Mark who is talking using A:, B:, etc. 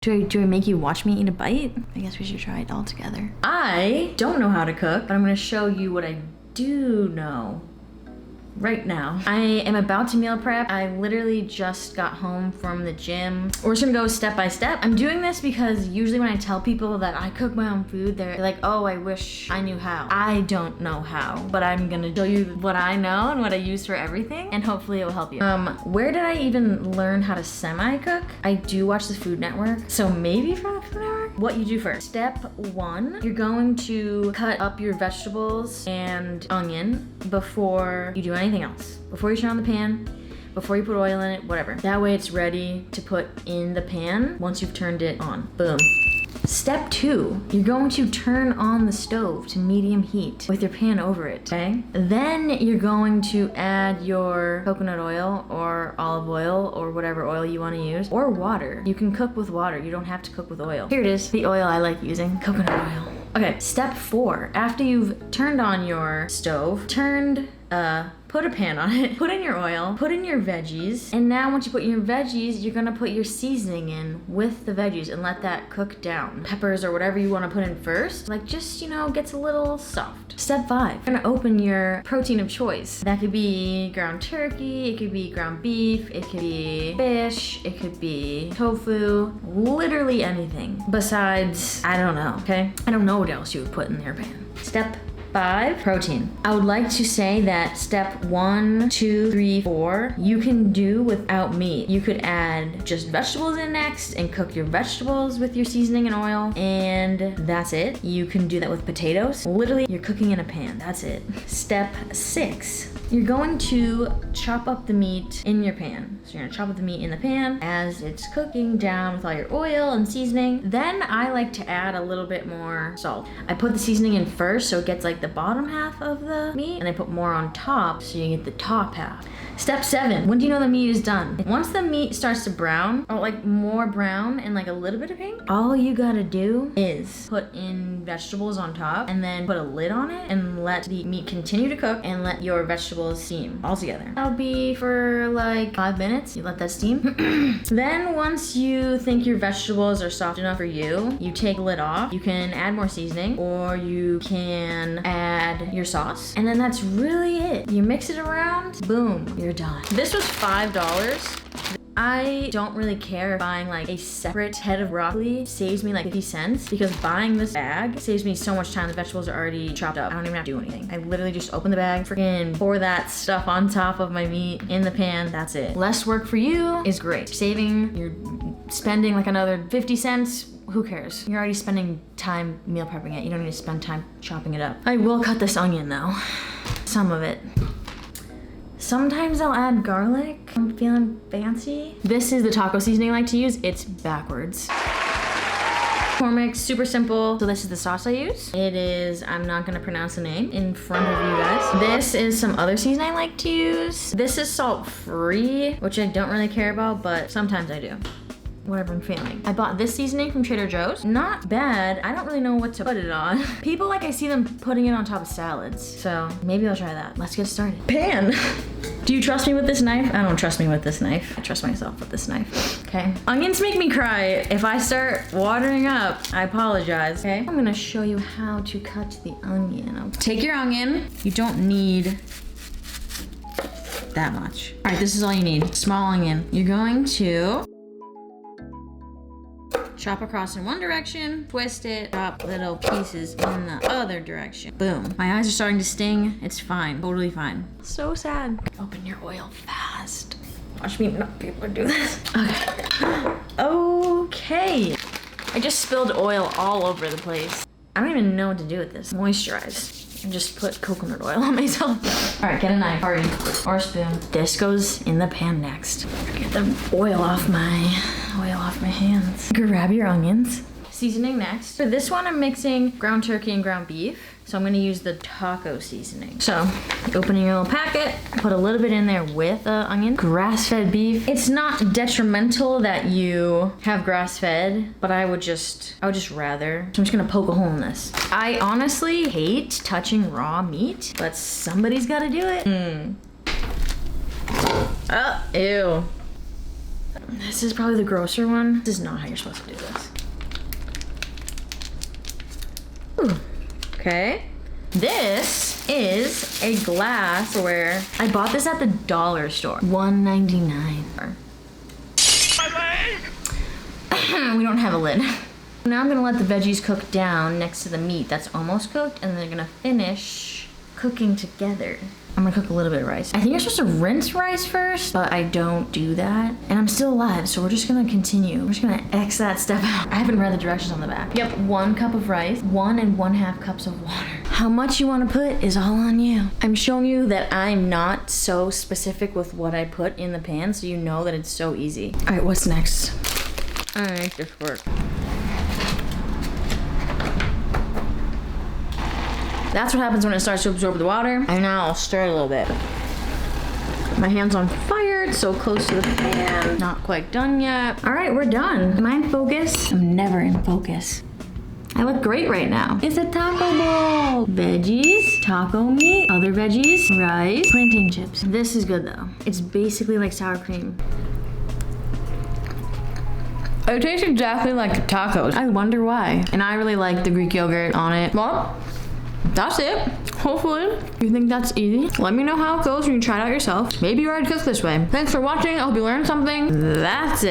A: Do I make you watch me eat a bite? I guess we should try it all together. I don't know how to cook, but I'm gonna show you what I do know right now. I am about to meal prep. I literally just got home from the gym. We're just gonna go step by step. I'm doing this because usually when I tell people that I cook my own food, they're like, oh, I wish I knew how. I don't know how, but I'm gonna show you what I know and what I use for everything, and hopefully it will help you. Where did I even learn how to semi-cook? I do watch the Food Network, so maybe from the Food Network? What you do first. Step 1, you're going to cut up your vegetables and onion before you do anything else. Before you turn on the pan, before you put oil in it, whatever. That way it's ready to put in the pan once you've turned it on. Boom. Step 2, you're going to turn on the stove to medium heat with your pan over it, okay? Then you're going to add your coconut oil or olive oil or whatever oil you want to use, or water. You can cook with water, you don't have to cook with oil. Here it is, the oil I like using, coconut oil. Okay, step 4, after you've turned on your stove, put a pan on it, put in your oil, put in your veggies, and now once you put your veggies, you're gonna put your seasoning in with the veggies and let that cook down. Peppers or whatever you wanna put in first, like just, gets a little soft. Step 5, you're gonna open your protein of choice. That could be ground turkey, it could be ground beef, it could be fish, it could be tofu, literally anything. Besides, I don't know, okay? I don't know what else you would put in your pan. Step 5, protein. I would like to say that step 1, 2, 3, 4, you can do without meat. You could add just vegetables in next and cook your vegetables with your seasoning and oil, and that's it. You can do that with potatoes. Literally, you're cooking in a pan. That's it. Step 6, you're going to chop up the meat in your pan. So you're gonna chop up the meat in the pan as it's cooking down with all your oil and seasoning. Then I like to add a little bit more salt. I put the seasoning in first so it gets like the bottom half of the meat, and I put more on top so you get the top half. Step 7, when do you know the meat is done? Once the meat starts to brown, or like more brown and like a little bit of pink, all you gotta do is put in vegetables on top and then put a lid on it and let the meat continue to cook and let your vegetables steam all together. That'll be for like 5 minutes. You let that steam. Then once you think your vegetables are soft enough for you, you take the lid off. You can add more seasoning or you can add your sauce. And then that's really it. You mix it around, boom, you're done. This was $5. I don't really care if buying like a separate head of broccoli saves me like 50 cents because buying this bag saves me so much time. The vegetables are already chopped up. I don't even have to do anything. I literally just open the bag, freaking pour that stuff on top of my meat in the pan. That's it. Less work for you is great. You're spending like another 50 cents. Who cares? You're already spending time meal prepping it. You don't need to spend time chopping it up. I will cut this onion though. Some of it. Sometimes I'll add garlic. I'm feeling fancy. This is the taco seasoning I like to use. It's backwards. McCormick, super simple. So this is the sauce I use. It is, I'm not gonna pronounce the name in front of you guys. This is some other seasoning I like to use. This is salt-free, which I don't really care about, but sometimes I do. Whatever I'm feeling. I bought this seasoning from Trader Joe's. Not bad. I don't really know what to put it on. People I see them putting it on top of salads. So maybe I'll try that. Let's get started. Pan. Do you trust me with this knife? I don't trust me with this knife. I trust myself with this knife. Okay. Onions make me cry. If I start watering up, I apologize. Okay. I'm gonna show you how to cut the onion. Take your onion. You don't need that much. All right, this is all you need. Small onion. You're going to chop across in one direction, twist it, chop little pieces in the other direction. Boom. My eyes are starting to sting. It's fine. Totally fine. So sad. Open your oil fast. Watch me not be able to do this. Okay. Okay. I just spilled oil all over the place. I don't even know what to do with this. Moisturize. And just put coconut oil on myself. All right, get a knife, hurry, or a spoon. This goes in the pan next. Get the oil off my hands. Grab your onions. Seasoning next. For this one, I'm mixing ground turkey and ground beef. So I'm gonna use the taco seasoning. So, opening your little packet, put a little bit in there with onion. Grass-fed beef. It's not detrimental that you have grass-fed, but I would just rather. So I'm just gonna poke a hole in this. I honestly hate touching raw meat, but somebody's gotta do it. Oh, ew. This is probably the grosser one. This is not how you're supposed to do this. Ooh. Okay. This is a glassware. I bought this at the dollar store. $1.99. We don't have a lid. Now I'm gonna let the veggies cook down next to the meat that's almost cooked, and they're gonna finish cooking together. I'm gonna cook a little bit of rice. I think you're supposed to rinse rice first, but I don't do that. And I'm still alive, so we're just gonna continue. We're just gonna X that step out. I haven't read the directions on the back. Yep, 1 cup of rice, 1 1/2 cups of water. How much you wanna put is all on you. I'm showing you that I'm not so specific with what I put in the pan, so you know that it's so easy. All right, what's next? I'm gonna make this work. That's what happens when it starts to absorb the water. And now I'll stir it a little bit. My hand's on fire, it's so close to the pan. Not quite done yet. All right, we're done. Am I in focus? I'm never in focus. I look great right now. It's a taco bowl. Veggies, taco meat, other veggies, rice, plantain chips. This is good though. It's basically like sour cream. It tastes exactly like tacos. I wonder why. And I really like the Greek yogurt on it. Well, that's it. Hopefully, you think that's easy. Let me know how it goes when you try it out yourself. Maybe you already cook this way. Thanks for watching. I hope you learned something. That's it.